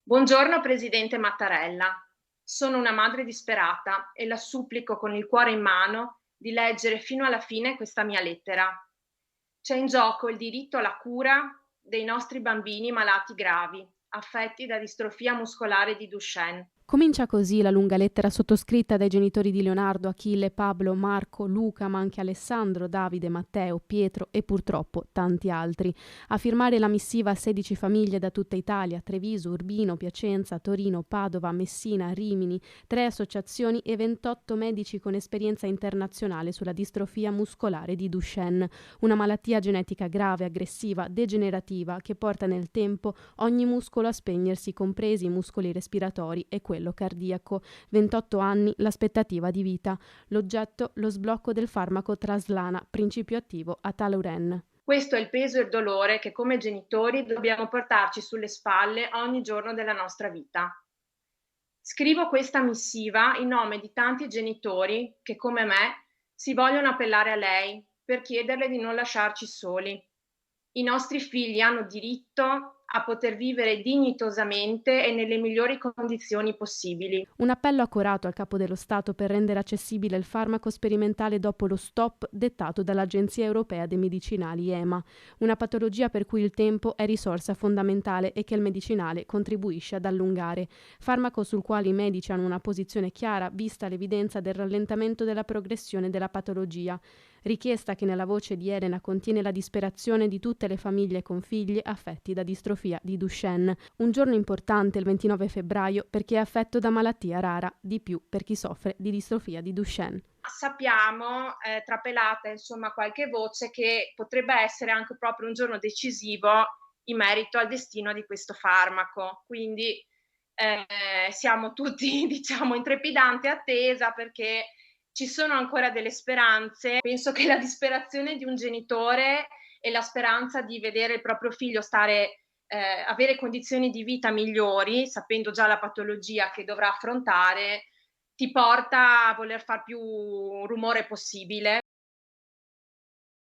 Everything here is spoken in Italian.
Buongiorno Presidente Mattarella. Sono una madre disperata e la supplico con il cuore in mano di leggere fino alla fine questa mia lettera. C'è in gioco il diritto alla cura dei nostri bambini malati gravi, affetti da distrofia muscolare di Duchenne. Comincia così la lunga lettera sottoscritta dai genitori di Leonardo, Achille, Pablo, Marco, Luca, ma anche Alessandro, Davide, Matteo, Pietro e purtroppo tanti altri. A firmare la missiva 16 famiglie da tutta Italia: Treviso, Urbino, Piacenza, Torino, Padova, Messina, Rimini, 3 associazioni e 28 medici con esperienza internazionale sulla distrofia muscolare di Duchenne, una malattia genetica grave, aggressiva, degenerativa che porta nel tempo ogni muscolo a spegnersi, compresi i muscoli respiratori e quello cardiaco. 28 anni, l'aspettativa di vita. L'oggetto, lo sblocco del farmaco Traslana, principio attivo Ataluren. Questo è il peso e il dolore che come genitori dobbiamo portarci sulle spalle ogni giorno della nostra vita. Scrivo questa missiva in nome di tanti genitori che, come me, si vogliono appellare a lei per chiederle di non lasciarci soli. I nostri figli hanno diritto a poter vivere dignitosamente e nelle migliori condizioni possibili. Un appello accorato al Capo dello Stato per rendere accessibile il farmaco sperimentale dopo lo stop dettato dall'Agenzia Europea dei Medicinali EMA, una patologia per cui il tempo è risorsa fondamentale e che il medicinale contribuisce ad allungare. Farmaco sul quale i medici hanno una posizione chiara vista l'evidenza del rallentamento della progressione della patologia. Richiesta che nella voce di Elena contiene la disperazione di tutte le famiglie con figli affetti da distrofia di Duchenne. Un giorno importante, il 29 febbraio, per chi è affetto da malattia rara, di più per chi soffre di distrofia di Duchenne. Sappiamo, trapelata insomma qualche voce, che potrebbe essere anche proprio un giorno decisivo in merito al destino di questo farmaco. Quindi siamo tutti diciamo in trepidante attesa, perché ci sono ancora delle speranze. Penso che la disperazione di un genitore e la speranza di vedere il proprio figlio avere condizioni di vita migliori, sapendo già la patologia che dovrà affrontare, ti porta a voler far più rumore possibile.